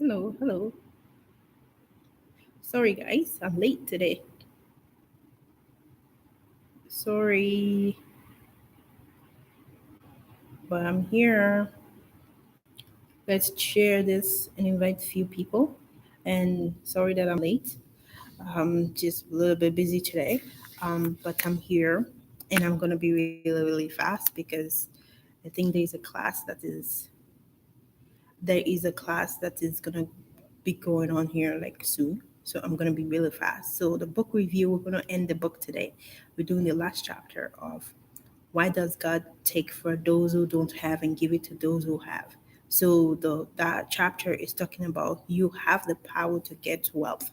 Hello, hello. Sorry, guys, I'm late today. Sorry, but I'm here. Let's share this and invite few people. And sorry that I'm late. Just a little bit busy today. But I'm here, and I'm gonna be really, really fast because I think there is a class that is gonna be going on here like soon. So I'm gonna be really fast. So the book review, we're gonna end the book today. We're doing the last chapter of why does God take for those who don't have and give it to those who have. So the that chapter is talking about you have the power to get wealth.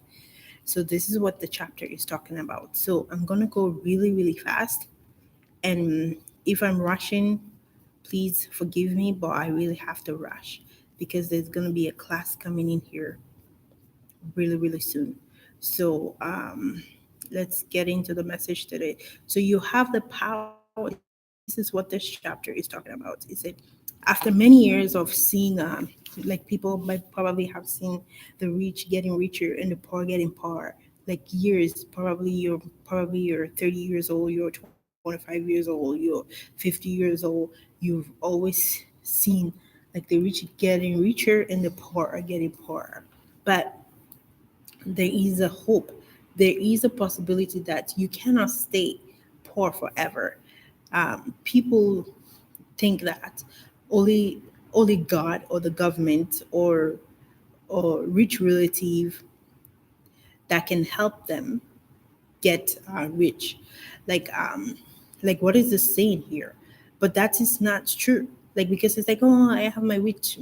So this is what the chapter is talking about. So I'm gonna go really, really fast. And if I'm rushing, please forgive me, but I really have to rush because there's going to be a class coming in here really, really soon. So let's get into the message today. So you have the power. This is what this chapter is talking about. Is it after many years of seeing, like people might probably have seen the rich getting richer and the poor getting poorer, like years, probably you're 30 years old, you're 25 years old, you're 50 years old, you've always seen like the rich getting richer and the poor are getting poorer. But there is a hope. There is a possibility that you cannot stay poor forever. People think that only only God or the government or rich relative that can help them get rich. Like like what is the saying here? But that is not true. Like because it's like, oh, I have my rich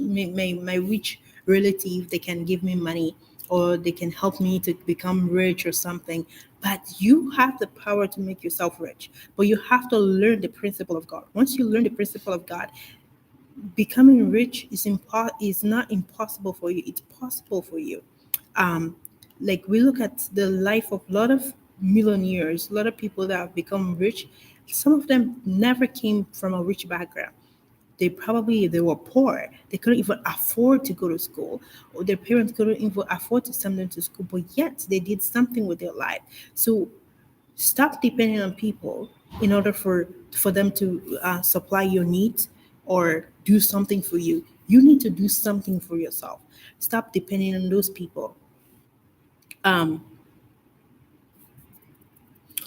relative, they can give me money or they can help me to become rich or something. But you have the power to make yourself rich. But you have to learn the principle of God. Once you learn the principle of God, becoming rich is not impossible for you. It's possible for you. Um, like we look at the life of a lot of millionaires, a lot of people that have become rich. Some of them never came from a rich background. They were poor. They couldn't even afford to go to school, or their parents couldn't even afford to send them to school. But yet they did something with their life. So stop depending on people in order for them to supply your needs or do something for you. You need to do something for yourself. Stop depending on those people. um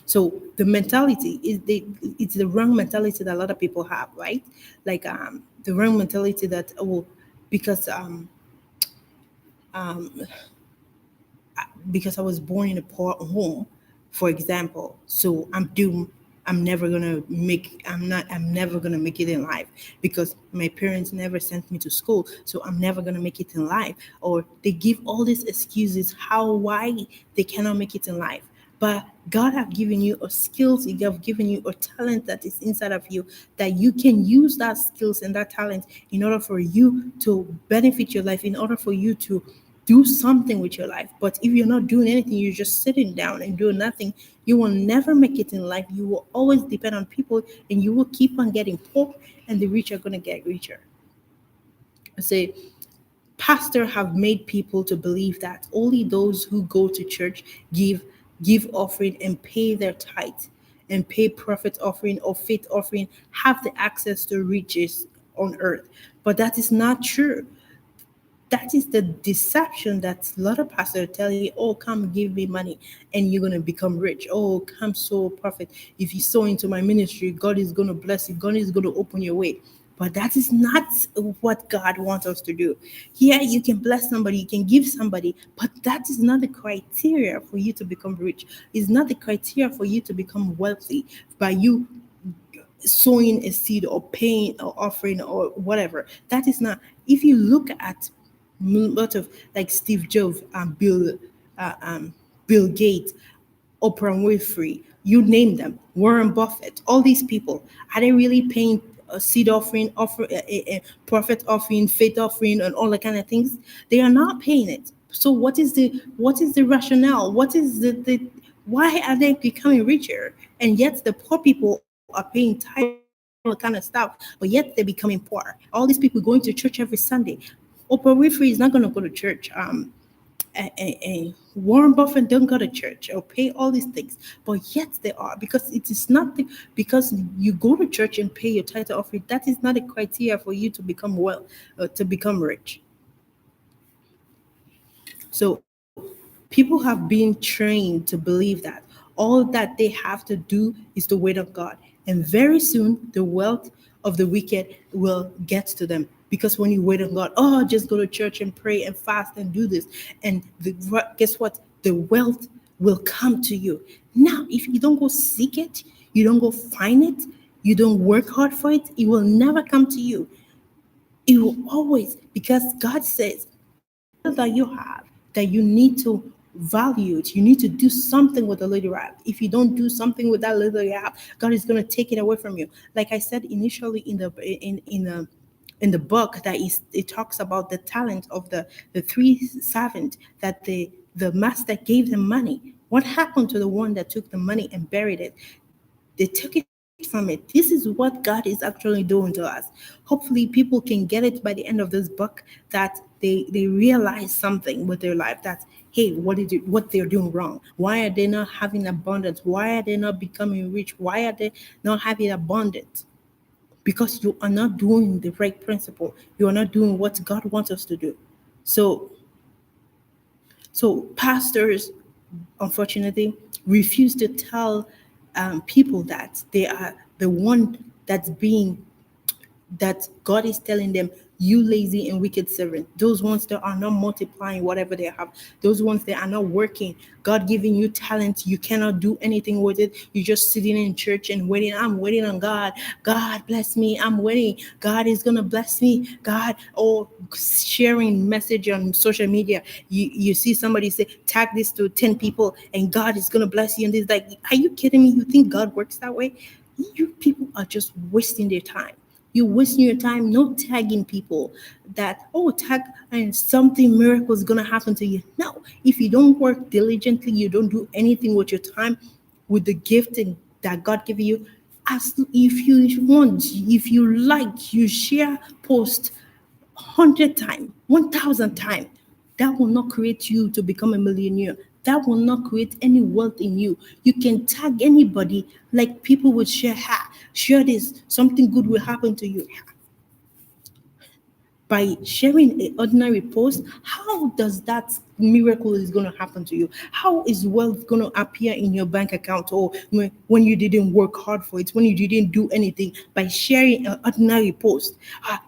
so the mentality it's the wrong mentality that a lot of people have, right? Like the wrong mentality that, oh, because because I was born in a poor home, for example, so I'm doomed. I'm never gonna make it in life because my parents never sent me to school, so I'm never gonna make it in life. Or they give all these excuses how why they cannot make it in life. But God have given you a skills, He have given you a talent that is inside of you that you can use that skills and that talent in order for you to benefit your life, in order for you to do something with your life. But if you're not doing anything, you're just sitting down and doing nothing, you will never make it in life. You will always depend on people and you will keep on getting poor, and the rich are going to get richer. I say, pastors have made people to believe that only those who go to church, give offering and pay their tithe and pay profit offering or faith offering have the access to riches on earth. But that is not true. That is the deception that a lot of pastors tell you, oh, come give me money and you're going to become rich. Oh, come sow profit. If you sow into my ministry, God is going to bless you. God is going to open your way. But that is not what God wants us to do. Yeah, you can bless somebody, you can give somebody, but that is not the criteria for you to become rich. It's not the criteria for you to become wealthy by you sowing a seed or paying or offering or whatever. That is not. If you look at a lot of like Steve Jobs and uh, um, Bill Gates, Oprah Winfrey, you name them, Warren Buffett, all these people, are they really paying a seed offering, a profit offering, faith offering, and all that kind of things? They are not paying it. So what is the rationale? What is the why are they becoming richer? And yet the poor people are paying tithe and all that kind of stuff, but yet they're becoming poor. All these people going to church every Sunday. Oprah Winfrey is not going to go to church. Warren Buffett don't go to church or pay all these things, but yet they are, because it is not because you go to church and pay your tithe offering. That is not a criteria for you to become to become rich. So people have been trained to believe that all that they have to do is to wait on God, and very soon the wealth of the wicked will get to them. Because when you wait on God, oh, just go to church and pray and fast and do this, and guess what? The wealth will come to you. Now, if you don't go seek it, you don't go find it, you don't work hard for it, it will never come to you. It will always, because God says little that you have, that you need to value it. You need to do something with the little you have. If you don't do something with that little you have, God is going to take it away from you. Like I said initially in the book, that is, it talks about the talent of the three servants, that the master gave them money. What happened to the one that took the money and buried it? They took it from it. This is what God is actually doing to us. Hopefully, people can get it by the end of this book, that they realize something with their life, that hey, what they're doing wrong? Why are they not having abundance? Why are they not becoming rich? Why are they not having abundance? Because you are not doing the right principle. You are not doing what God wants us to do. So pastors, unfortunately, refuse to tell people that they are the one that's being, that God is telling them, you lazy and wicked servant. Those ones that are not multiplying whatever they have, those ones that are not working. God giving you talent, you cannot do anything with it. You're just sitting in church and waiting. I'm waiting on God. God bless me. I'm waiting. God is gonna bless me. God, or sharing message on social media. You see somebody say, tag this to 10 people and God is gonna bless you. And it's like, are you kidding me? You think God works that way? You people are just wasting their time. You're wasting your time not tagging people that, oh, tag and something miracle is going to happen to you. No, if you don't work diligently, you don't do anything with your time, with the gifting that God gave you. As if you want, if you like, you share, post 100 times, 1,000 times, that will not create you to become a millionaire. That will not create any wealth in you. You can tag anybody, like people would share, share this, something good will happen to you. By sharing an ordinary post, how does that miracle is going to happen to you? How is wealth going to appear in your bank account, or when you didn't work hard for it, when you didn't do anything? By sharing an ordinary post.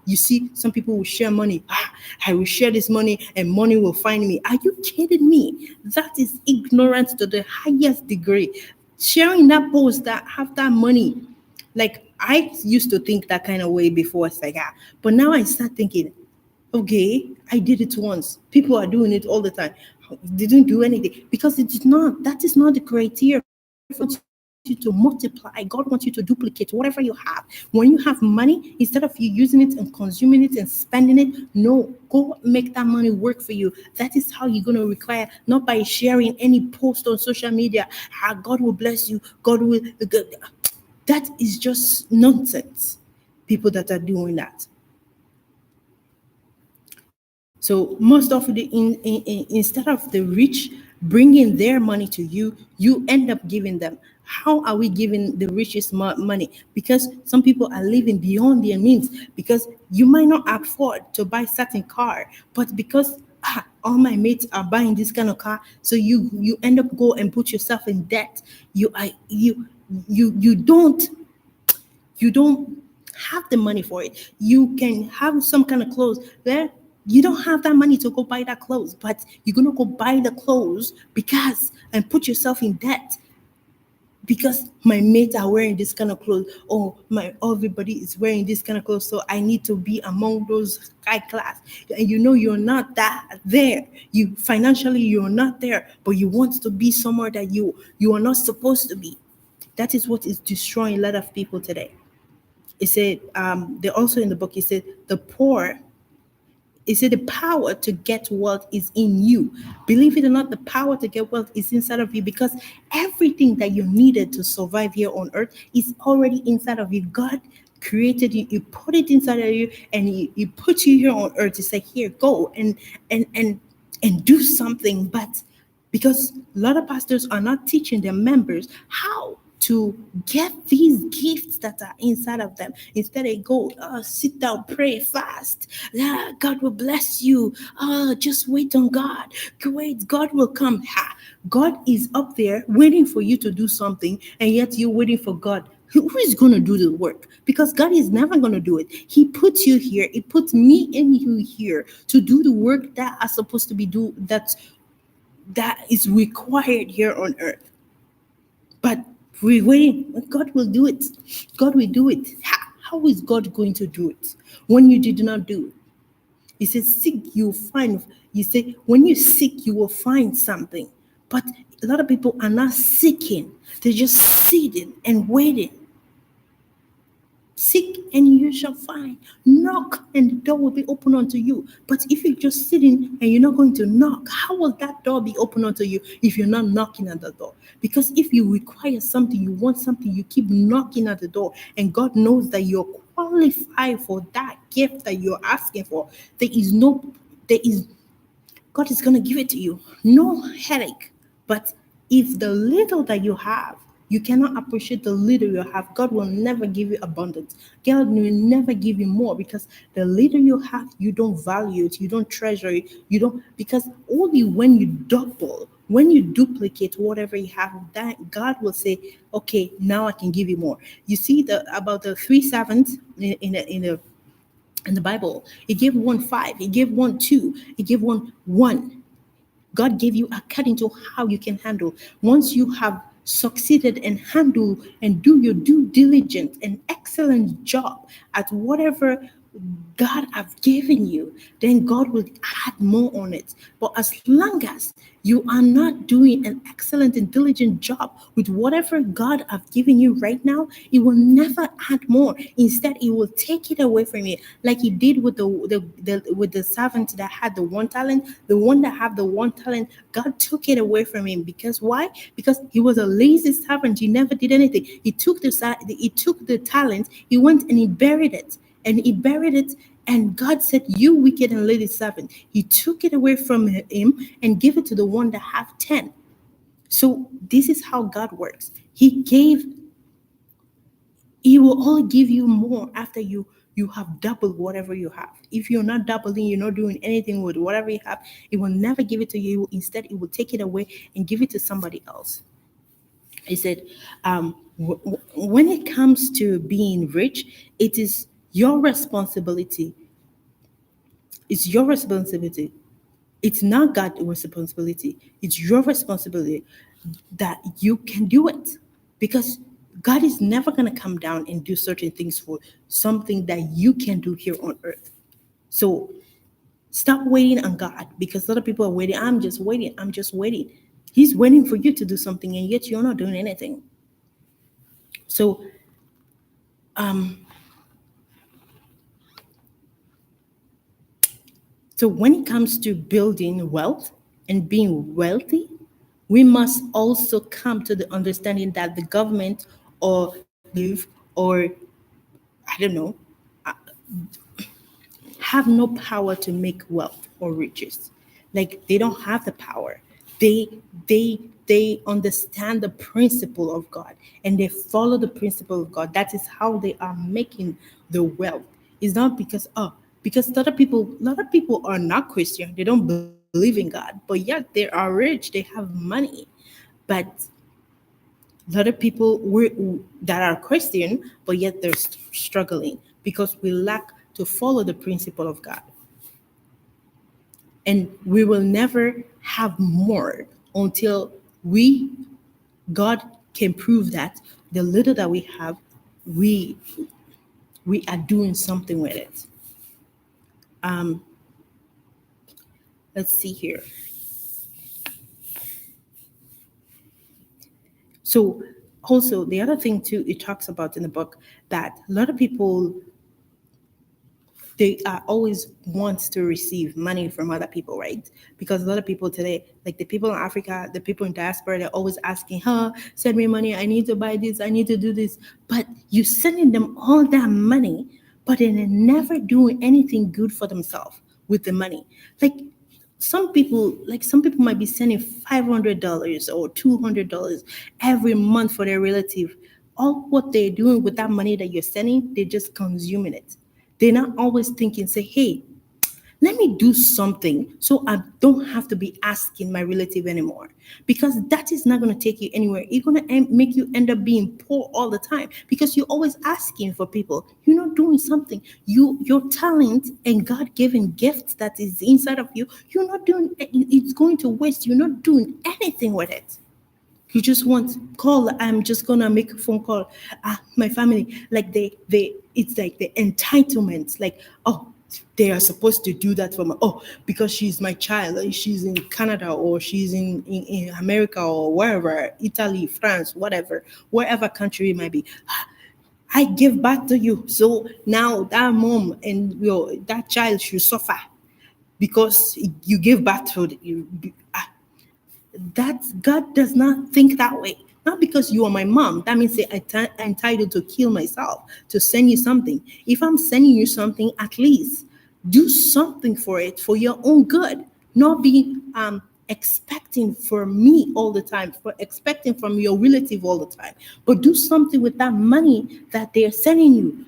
You see, some people will share money. I will share this money and money will find me. Are you kidding me? That is ignorance to the highest degree. Sharing that post that have that money, like I used to think that kind of way before. It's like, but now I start thinking, okay, I did it once. People are doing it all the time. Didn't do anything, because it is not. That is not the criteria for you to multiply. God wants you to duplicate whatever you have. When you have money, instead of you using it and consuming it and spending it, no, go make that money work for you. That is how you're going to require, not by sharing any post on social media. God will bless you. God will. That is just nonsense. People that are doing that. So most of instead of the rich bringing their money to you, you end up giving them. How are we giving the richest money? Because some people are living beyond their means. Because you might not afford to buy certain car, but because all my mates are buying this kind of car, so you end up go and put yourself in debt. You don't have the money for it. You can have some kind of clothes there. You don't have that money to go buy that clothes, but you're gonna go buy the clothes because and put yourself in debt because my mates are wearing this kind of clothes, or everybody is wearing this kind of clothes, so I need to be among those high class. And you're not that there. You financially you're not there, but you want to be somewhere that you are not supposed to be. That is what is destroying a lot of people today. It said, they also in the book, he said, the poor, he said, the power to get wealth is in you. Believe it or not, the power to get wealth is inside of you, because everything that you needed to survive here on earth is already inside of you. God created you, you put it inside of you, and you put you here on earth to say, here, go and and and do something. But because a lot of pastors are not teaching their members how to get these gifts that are inside of them. Instead, they go, sit down, pray, fast. Yeah, God will bless you. Just wait on God. Wait, God will come. Ha. God is up there waiting for you to do something, and yet you're waiting for God. Who is going to do the work? Because God is never going to do it. He puts you here. He puts me and you here to do the work that are supposed to be do that is required here on earth. But we're waiting. God will do it. God will do it. How is God going to do it when you did not do it? He says, seek, you find. You say, when you seek, you will find something. But a lot of people are not seeking. They're just sitting and waiting. Seek and you shall find. Knock and the door will be open unto you. But if you're just sitting and you're not going to knock, how will that door be open unto you if you're not knocking at the door? Because if you require something, you want something, you keep knocking at the door, and God knows that you're qualified for that gift that you're asking for. There is God is going to give it to you. No headache. But if the little that you have, you cannot appreciate the little you have, God will never give you abundance. God will never give you more, because the little you have, you don't value it, you don't treasure it, you don't, because only when you double, when you duplicate whatever you have, that God will say, okay, now I can give you more. You see the about the three servants in the Bible. He gave one five, he gave one two, he gave one one. God gave you according to how you can handle. Once you have succeeded and handle and do your due diligence and excellent job at whatever God have given you, then God will add more on it. But as long as you are not doing an excellent and diligent job with whatever God have given you right now, it will never add more. Instead, it will take it away from you, like he did with the servant that had the one talent. The one that had the one talent, God took it away from him. Because why? Because he was a lazy servant. He never did anything. He took the talent. He went and he buried it. And he buried it, and God said, you wicked and lazy servant. He took it away from him and gave it to the one that have 10. So this is how God works. He will only give you more after you have doubled whatever you have. If you're not doubling, you're not doing anything with whatever you have, it will never give it to you. Instead, it will take it away and give it to somebody else. He said, when it comes to being rich, it is your responsibility. It's your responsibility. It's not God's responsibility. It's your responsibility that you can do it. Because God is never going to come down and do certain things for something that you can do here on earth. So stop waiting on God, because a lot of people are waiting. I'm just waiting. I'm just waiting. He's waiting for you to do something, and yet you're not doing anything. So, um, so when it comes to building wealth and being wealthy, we must also come to the understanding that the government or live or I don't know have no power to make wealth or riches. Like they don't have the power. They they understand the principle of God, and they follow the principle of God. That is how they are making the wealth. It's not because a lot of people are not Christian. They don't believe in God, but yet they are rich. They have money, but a lot of people that are Christian, but yet they're struggling because we lack to follow the principle of God. And we will never have more until we, God can prove that the little that we have, we we are doing something with it. Um, let's see here. So also the other thing too, it talks about in the book that a lot of people they always want to receive money from other people, right? Because a lot of people today, like the people in Africa, the people in diaspora, they're always asking, huh, send me money, I need to buy this, I need to do this. But you sending them all that money, but then they're never doing anything good for themselves with the money. Some people might be sending $500 or $200 every month for their relative. All what they're doing with that money that you're sending, they're just consuming it. They're not always thinking, say, hey, let me do something so I don't have to be asking my relative anymore. Because that is not going to take you anywhere. It's going to make you end up being poor all the time because you're always asking for people. You're not doing something. Your talent and God given gift that is inside of you, you're not doing it's going to waste. You're not doing anything with it. You just want call. I'm just gonna make a phone call. My family, like they, it's like the entitlement. Like, oh, they are supposed to do that for me. Oh, because she's my child. She's in Canada or she's in America or wherever, Italy, France, whatever, wherever country it might be. I give back to you. So now that mom and that child should suffer because you give back to you. That God does not think that way. Not because you are my mom. That means I'm entitled to kill myself to send you something. If I'm sending you something, at least do something for it for your own good. Not be expecting from me all the time, for expecting from your relative all the time. But do something with that money that they're sending you.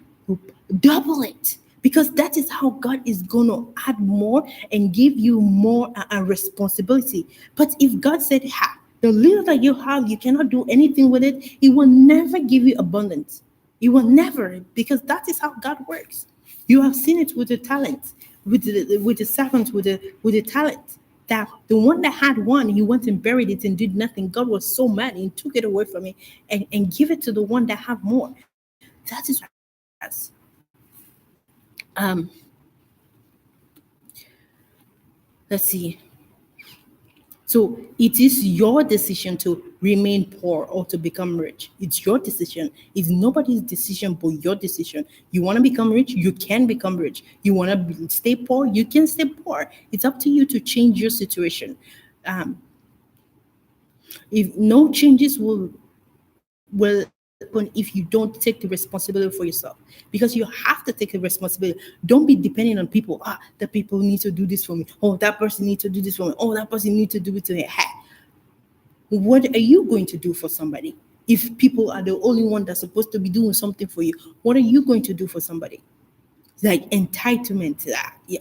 Double it, because that is how God is going to add more and give you more responsibility. But if God said, ha, the little that you have, you cannot do anything with it, He will never give you abundance. He will never, because that is how God works. You have seen it with the talent, with the servant, with the talent. That the one that had one, he went and buried it and did nothing. God was so mad and took it away from me and give it to the one that have more. That is what God does. Um, let's see. So it is your decision to remain poor or to become rich. It's your decision. It's nobody's decision but your decision. You want to become rich, you can become rich. You want to stay poor, you can stay poor. It's up to you to change your situation. Um, if no changes will happen if you don't take the responsibility for yourself, because you have to take the responsibility. Don't be depending on people. The people need to do this for me. Oh, that person needs to do this for me. Oh, that person needs to do it to me. What are you going to do for somebody if people are the only one that's supposed to be doing something for you? What are you going to do for somebody? Like entitlement to that. Yeah,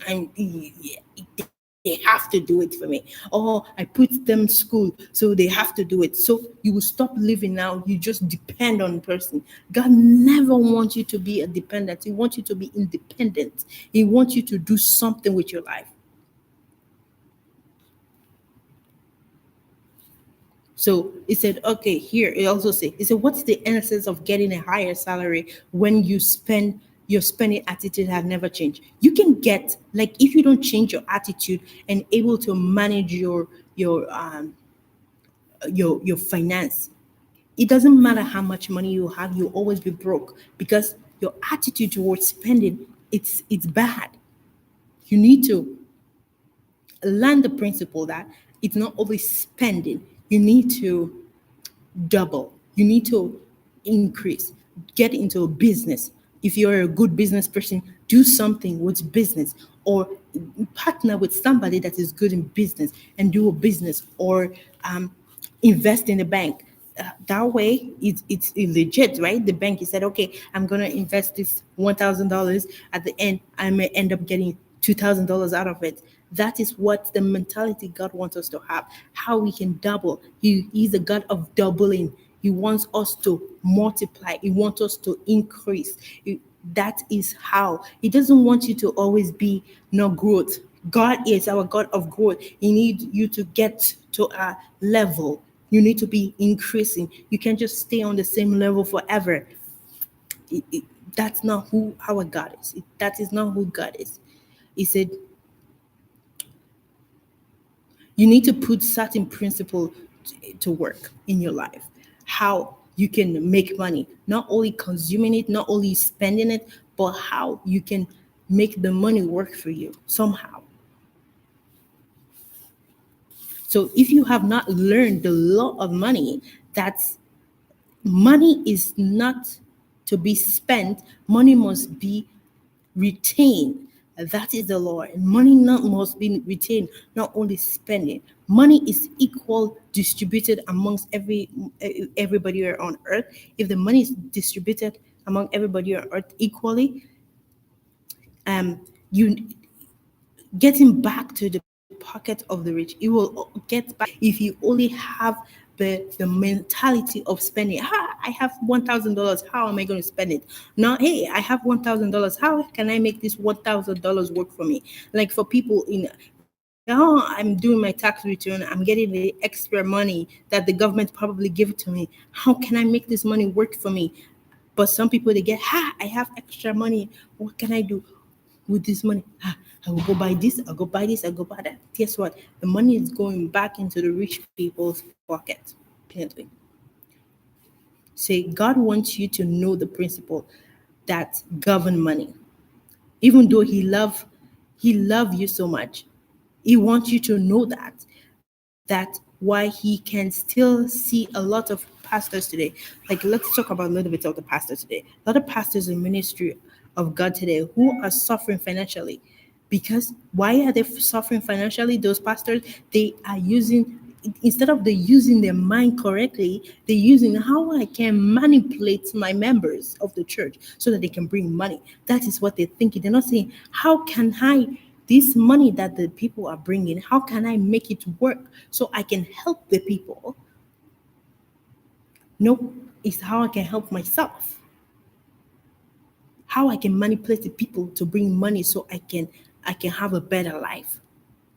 they have to do it for me. Oh, I put them school, so they have to do it. So you will stop living now. You just depend on the person. God never wants you to be a dependent. He wants you to be independent. He wants you to do something with your life. So he said, okay, here it also said, he said, what's the essence of getting a higher salary when your spending attitude have never changed? You can get, like, if you don't change your attitude and able to manage your finance, it doesn't matter how much money you have, you'll always be broke because your attitude towards spending, it's bad. You need to learn the principle that it's not always spending. You need to double. You need to increase. Get into a business. If you're a good business person, do something with business or partner with somebody that is good in business and do a business or invest in the bank. That way, it's legit, right? The bank, he said, okay, I'm going to invest this $1,000. At the end, I may end up getting $2,000 out of it. That is what the mentality God wants us to have, how we can double. He's a God of doubling. He wants us to multiply. He wants us to increase. That is how. He doesn't want you to always be no growth. God is our God of growth. He needs you to get to a level. You need to be increasing. You can't just stay on the same level forever. It- it- that's not who our God is. That is not who God is. He said, you need to put certain principle to work in your life. How you can make money, not only consuming it, not only spending it, but how you can make the money work for you somehow. So if you have not learned the law of money, that's money is not to be spent, money must be retained. That is the law. And money not must be retained, not only spending. Money is equal distributed amongst everybody on earth. If the money is distributed among everybody on earth equally, you getting back to the pocket of the rich, it will get back if you only have the mentality of spending. I have $1,000. How am I going to spend it? Now, hey, I have $1,000. How can I make this $1,000 work for me? Like for people in, oh, I'm doing my tax return. I'm getting the extra money that the government probably give to me. How can I make this money work for me? But some people they get, I have extra money. What can I do with this money? I will go buy this, I'll go buy this, I'll go buy that. Guess what? The money is going back into the rich people's pocket. Apparently. Say God wants you to know the principle that govern money. Even though he love you so much, he wants you to know that why he can still see a lot of pastors today. Like let's talk about a little bit of the pastors today. A lot of pastors in ministry of God today who are suffering financially. Because why are they suffering financially? Those pastors, they are using, instead of they using their mind correctly, they're using how I can manipulate my members of the church so that they can bring money. That is what they're thinking. They're not saying, how can I, this money that the people are bringing, how can I make it work so I can help the people? No, it's how I can help myself. How I can manipulate the people to bring money so I can have a better life.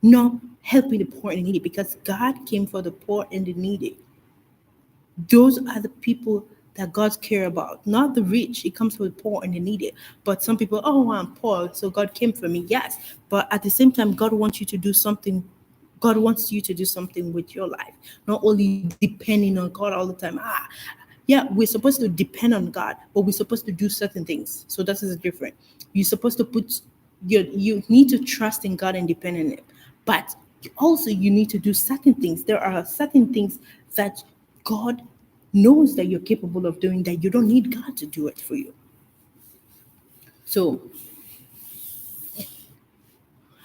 No, helping the poor and the needy, because God came for the poor and the needy. Those are the people that God care about, not the rich. He comes for the poor and the needy. But some people, oh, I'm poor, so God came for me. Yes, but at the same time, God wants you to do something. God wants you to do something with your life, not only depending on God all the time. Yeah, we're supposed to depend on God, but we're supposed to do certain things. So that is different. You're supposed to you need to trust in God and depend on it. But also you need to do certain things. There are certain things that God knows that you're capable of doing, that you don't need God to do it for you. So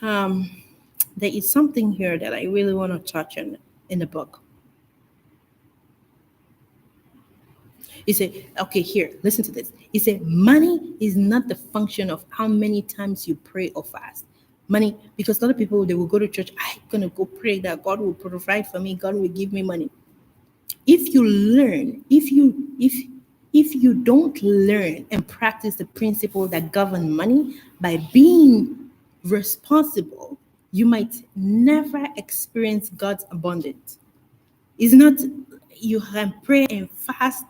um there is something here that I really want to touch on in the book. He said, okay, here, listen to this. He said, money is not the function of how many times you pray or fast. Money, because a lot of people, they will go to church, I'm going to go pray that God will provide for me, God will give me money. If you learn, if you don't learn and practice the principle that govern money by being responsible, you might never experience God's abundance. It's not, you can pray and fast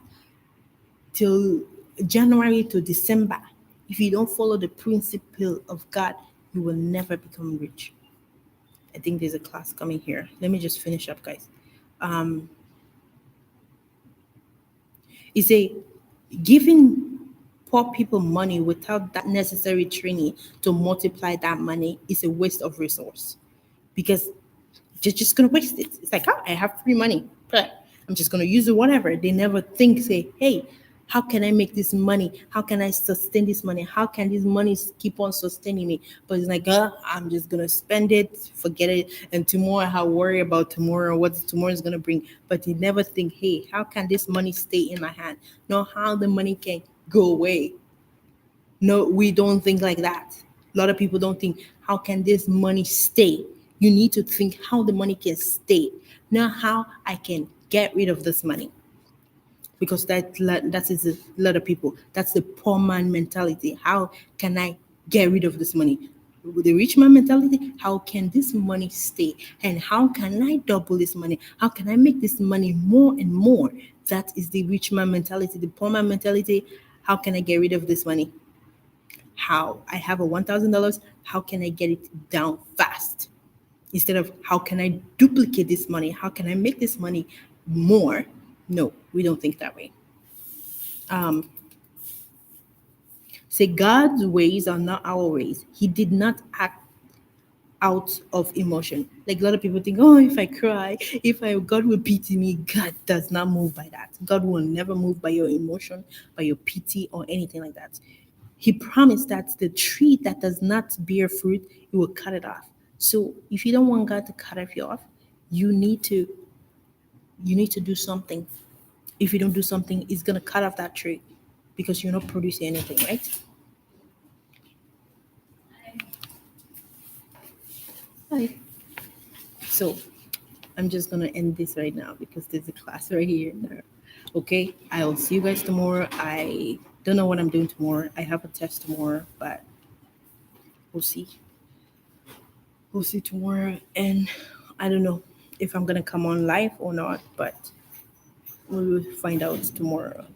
till January to December. If you don't follow the principle of God, you will never become rich. I think there's a class coming here. Let me just finish up, guys. Um, it's a giving poor people money without that necessary training to multiply that money is a waste of resource, because they're just gonna waste it. It's like, oh, I have free money, but I'm just gonna use it whatever. They never think, say, hey, how can I make this money? How can I sustain this money? How can this money keep on sustaining me? But it's like, I'm just gonna spend it, forget it, and tomorrow I'll worry about tomorrow, what tomorrow is gonna bring. But they never think, hey, how can this money stay in my hand? No, how the money can go away. No, we don't think like that. A lot of people don't think, how can this money stay? You need to think how the money can stay, not how I can get rid of this money. Because that is a lot of people. That's the poor man mentality. How can I get rid of this money? With the rich man mentality, how can this money stay? And how can I double this money? How can I make this money more and more? That is the rich man mentality. The poor man mentality, how can I get rid of this money? How I have a $1,000, how can I get it down fast? Instead of how can I duplicate this money? How can I make this money more? No, we don't think that way. Um, Say God's ways are not our ways. He did not act out of emotion. Like a lot of people think, oh, if I cry, if I God will pity me. God does not move by that. God will never move by your emotion, by your pity, or anything like that. He promised that the tree that does not bear fruit, he will cut it off. So if you don't want God to cut off you off, you need to do something. If you don't do something, it's gonna cut off that tree because you're not producing anything, right? Right. So I'm just gonna end this right now because there's a class right here. Okay, I'll see you guys tomorrow. I don't know what I'm doing tomorrow. I have a test tomorrow, but we'll see. We'll see tomorrow, and I don't know if I'm gonna come on live or not, but we will find out tomorrow.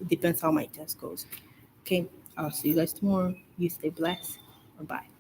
It depends how my test goes. Okay, I'll see you guys tomorrow. You stay blessed. Bye bye.